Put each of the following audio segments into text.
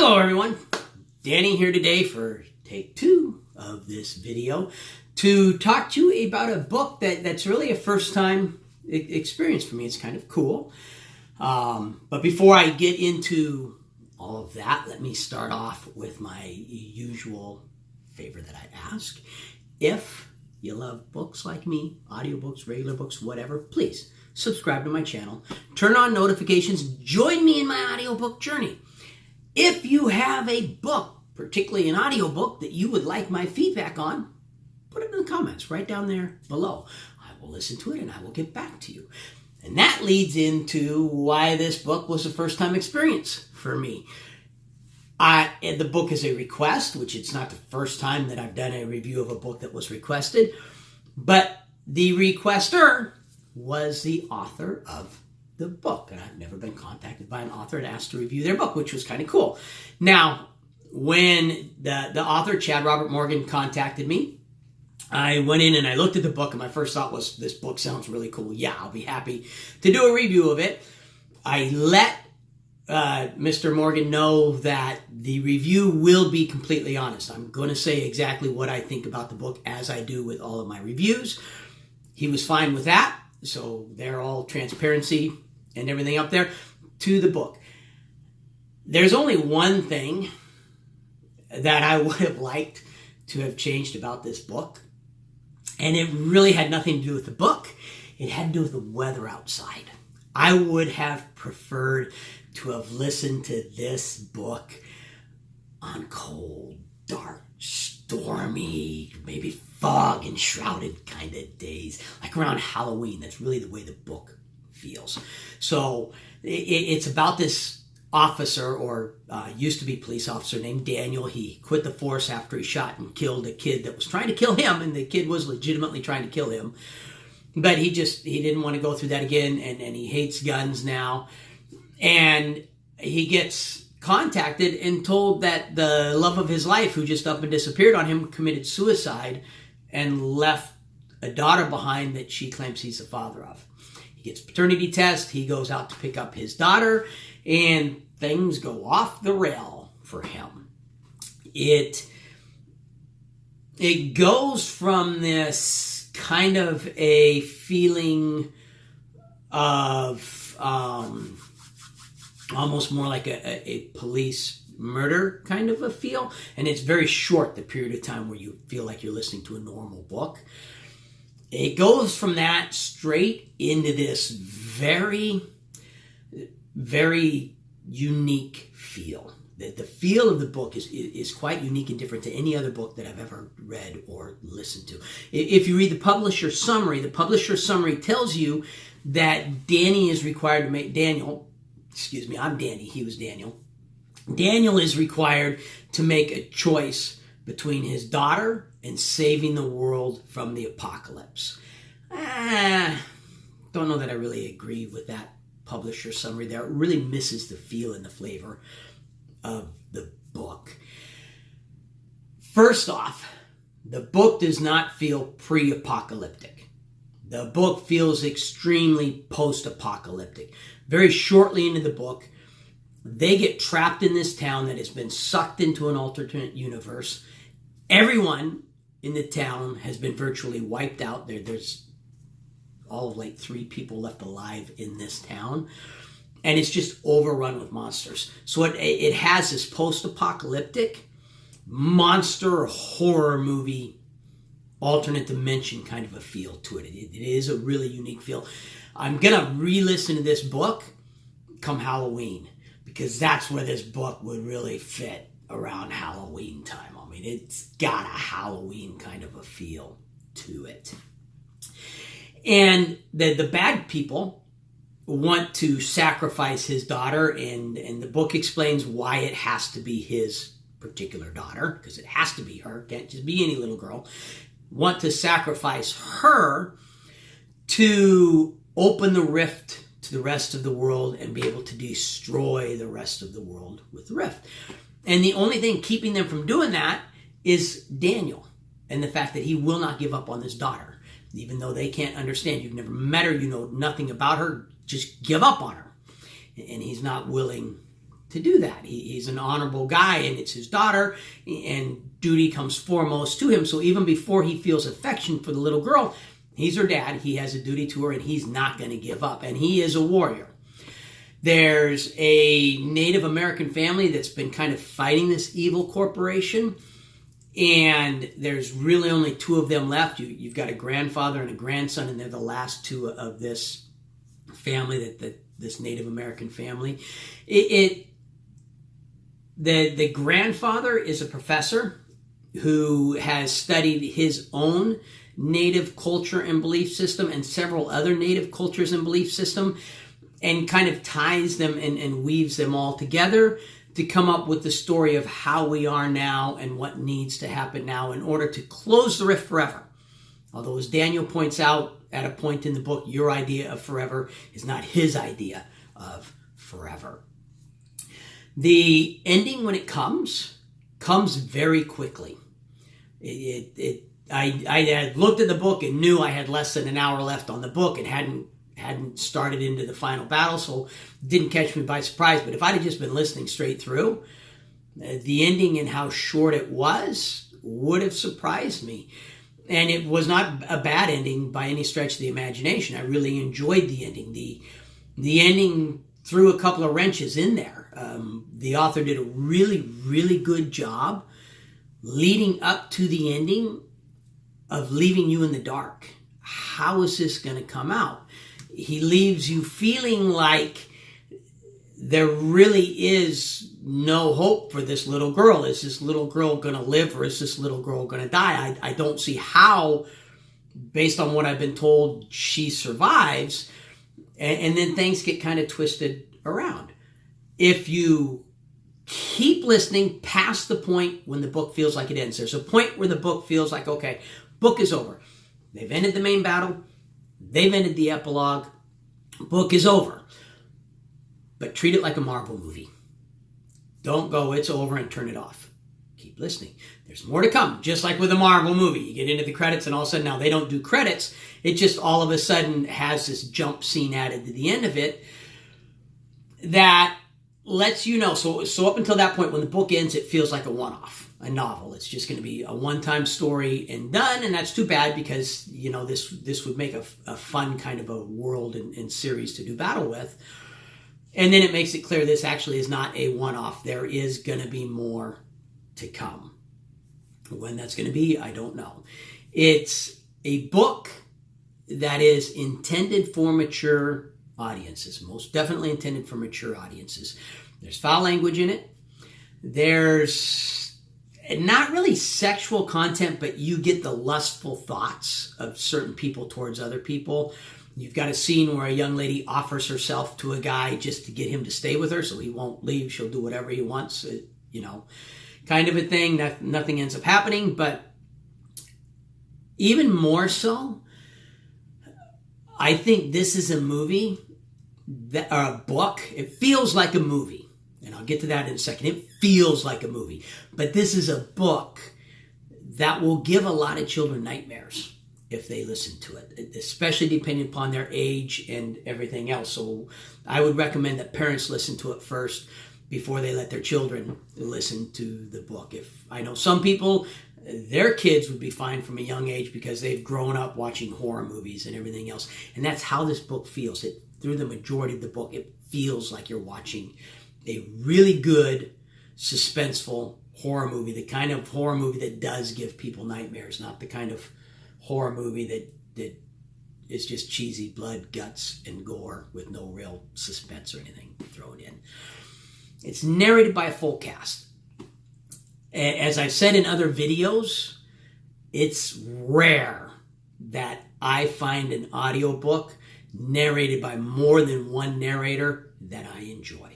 Hello everyone, Danny here today for take 2 of this video to talk to you about a book that's really a first time experience for me. It's kind of cool. But before I get into all of that, let me start off with my usual favor that I ask. If you love books like me, audiobooks, regular books, whatever, please subscribe to my channel, turn on notifications, join me in my audiobook journey. If you have a book, particularly an audiobook, that you would like my feedback on, put it in the comments right down there below. I will listen to it and I will get back to you. And that leads into why this book was a first-time experience for me. The book is a request, which it's not the first time that I've done a review of a book that was requested, but the requester was the author of the book, and I've never been contacted by an author and asked to review their book, which was kind of cool. Now, when the author, Chad Robert Morgan, contacted me, I went in and I looked at the book, and my first thought was, this book sounds really cool. Yeah, I'll be happy to do a review of it. I let Mr. Morgan know that the review will be completely honest. I'm going to say exactly what I think about the book, as I do with all of my reviews. He was fine with that, so they're all transparency and everything up there. To the book, there's only one thing that I would have liked to have changed about this book, and it really had nothing to do with the book. It had to do with the weather outside. I would have preferred to have listened to this book on cold, dark, stormy, maybe fog enshrouded kind of days, like around Halloween. That's really the way the book feels. So it's about this officer, or used to be police officer, named Daniel. He quit the force after he shot and killed a kid that was trying to kill him, and the kid was legitimately trying to kill him. But he didn't want to go through that again, and he hates guns now. And he gets contacted and told that the love of his life, who just up and disappeared on him, committed suicide and left a daughter behind that she claims he's the father of. He gets a paternity test. He goes out to pick up his daughter, and things go off the rail for him. It goes from this kind of a feeling of almost more like a police murder kind of a feel, and it's very short, the period of time where you feel like you're listening to a normal book. It goes from that straight into this very, very unique feel. The feel of the book is quite unique and different to any other book that I've ever read or listened to. If you read the publisher summary tells you that Danny is required to make I'm Danny, he was Daniel. Daniel is required to make a choice between his daughter and saving the world from the apocalypse. Don't know that I really agree with that publisher summary there. It really misses the feel and the flavor of the book. First off, the book does not feel pre-apocalyptic. The book feels extremely post-apocalyptic. Very shortly into the book, they get trapped in this town that has been sucked into an alternate universe. Everyone in the town has been virtually wiped out. There's all of like 3 people left alive in this town, and it's just overrun with monsters. So it has this post-apocalyptic monster horror movie, alternate dimension kind of a feel to it. It is a really unique feel. I'm gonna re-listen to this book come Halloween, because that's where this book would really fit, around Halloween time. I mean, it's got a Halloween kind of a feel to it. And the bad people want to sacrifice his daughter, and the book explains why it has to be his particular daughter, because it has to be her, can't just be any little girl. Want to sacrifice her to open the rift to the rest of the world and be able to destroy the rest of the world with the rift. And the only thing keeping them from doing that is Daniel, and the fact that he will not give up on his daughter. Even though they can't understand, you've never met her, you know nothing about her, just give up on her. And he's not willing to do that. He's an honorable guy, and it's his daughter, and duty comes foremost to him. So even before he feels affection for the little girl, he's her dad. He has a duty to her, and he's not going to give up. And he is a warrior. There's a Native American family that's been kind of fighting this evil corporation, and there's really only two of them left. You've got a grandfather and a grandson, and they're the last two of this family, this Native American family. The grandfather is a professor who has studied his own Native culture and belief system and several other Native cultures and belief system, and kind of ties them and weaves them all together to come up with the story of how we are now and what needs to happen now in order to close the rift forever. Although, as Daniel points out at a point in the book, your idea of forever is not his idea of forever. The ending, when it comes very quickly. I had looked at the book and knew I had less than an hour left on the book and hadn't started into the final battle, so it didn't catch me by surprise. But if I'd have just been listening straight through, the ending and how short it was would have surprised me. And it was not a bad ending by any stretch of the imagination. I really enjoyed the ending. The ending threw a couple of wrenches in there. The author did a really, really good job leading up to the ending of leaving you in the dark. How is this going to come out? He leaves you feeling like there really is no hope for this little girl. Is this little girl going to live, or is this little girl going to die? I don't see how, based on what I've been told, she survives. And then things get kind of twisted around. If you keep listening past the point when the book feels like it ends, there's a point where the book feels like, okay, book is over. They've ended the main battle. They've ended the epilogue. Book is over. But treat it like a Marvel movie. Don't go, it's over, and turn it off. Keep listening. There's more to come. Just like with a Marvel movie. You get into the credits, and all of a sudden, now they don't do credits. It just all of a sudden has this jump scene added to the end of it that lets you know. So up until that point, when the book ends, it feels like a one-off. A novel. It's just going to be a one-time story and done, and that's too bad because, this would make a fun kind of a world and series to do battle with. And then it makes it clear this actually is not a one-off. There is going to be more to come. When that's going to be, I don't know. It's a book that is intended for mature audiences. Most definitely intended for mature audiences. There's foul language in it. There's not really sexual content, but you get the lustful thoughts of certain people towards other people. You've got a scene where a young lady offers herself to a guy just to get him to stay with her so he won't leave. She'll do whatever he wants, kind of a thing. Nothing ends up happening, but even more so, I think this is a movie, or a book. It feels like a movie. And I'll get to that in a second. It feels like a movie. But this is a book that will give a lot of children nightmares if they listen to it, especially depending upon their age and everything else. So I would recommend that parents listen to it first before they let their children listen to the book. If I know some people, their kids would be fine from a young age because they've grown up watching horror movies and everything else. And that's how this book feels. Through the majority of the book, it feels like you're watching a really good, suspenseful horror movie, the kind of horror movie that does give people nightmares, not the kind of horror movie that is just cheesy blood, guts, and gore with no real suspense or anything thrown in. It's narrated by a full cast. As I've said in other videos, it's rare that I find an audiobook narrated by more than one narrator that I enjoy.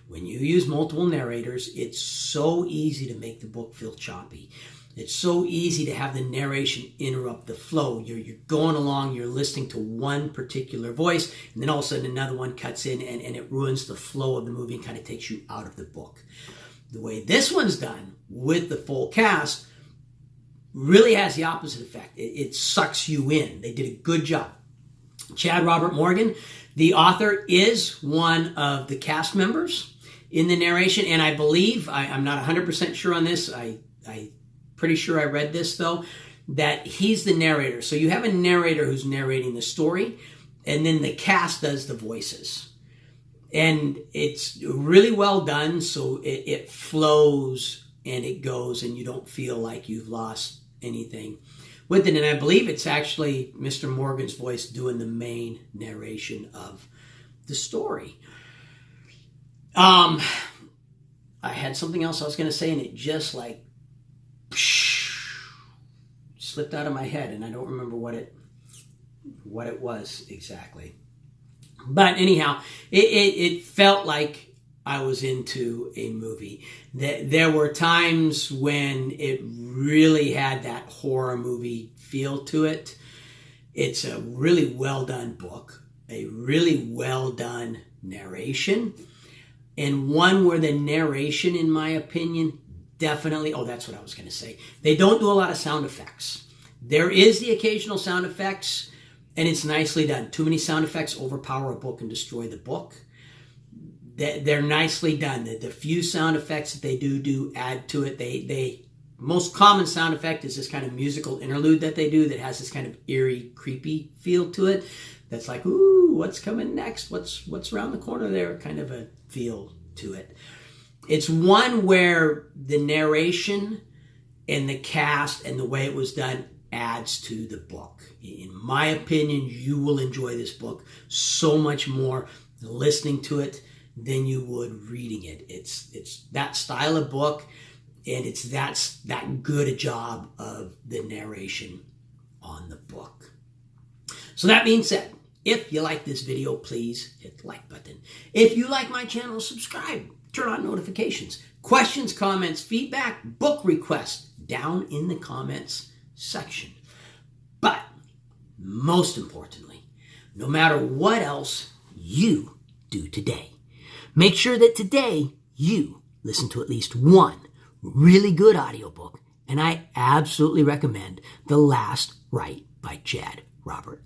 When you use multiple narrators, it's so easy to make the book feel choppy. It's so easy to have the narration interrupt the flow. You're going along, you're listening to one particular voice, and then all of a sudden another one cuts in and it ruins the flow of the movie and kind of takes you out of the book. The way this one's done with the full cast really has the opposite effect. It sucks you in. They did a good job. Chad Robert Morgan, the author, is one of the cast members. in the narration, and I believe, I'm not 100% sure on this, I pretty sure I read this though, that he's the narrator. So you have a narrator who's narrating the story, and then the cast does the voices. And it's really well done, so it flows and it goes, and you don't feel like you've lost anything with it. And I believe it's actually Mr. Morgan's voice doing the main narration of the story. I had something else I was going to say, and it just like slipped out of my head, and I don't remember what it was exactly. But anyhow, it felt like I was into a movie. There were times when it really had that horror movie feel to it. It's a really well done book, a really well done narration, and one where the narration, in my opinion, definitely, that's what I was going to say. They don't do a lot of sound effects. There is the occasional sound effects, and it's nicely done. Too many sound effects overpower a book and destroy the book. They're nicely done. The few sound effects that they do add to it. They most common sound effect is this kind of musical interlude that they do that has this kind of eerie, creepy feel to it. That's like, ooh, what's coming next? What's around the corner there? Kind of a feel to it. It's one where the narration and the cast and the way it was done adds to the book. In my opinion, you will enjoy this book so much more listening to it than you would reading it. It's that style of book, and it's that good a job of the narration on the book. So that being said, if you like this video, please hit the like button. If you like my channel, subscribe. Turn on notifications. Questions, comments, feedback, book requests down in the comments section. But most importantly, no matter what else you do today, make sure that today you listen to at least one really good audiobook, and I absolutely recommend The Last Rite by Chad Robert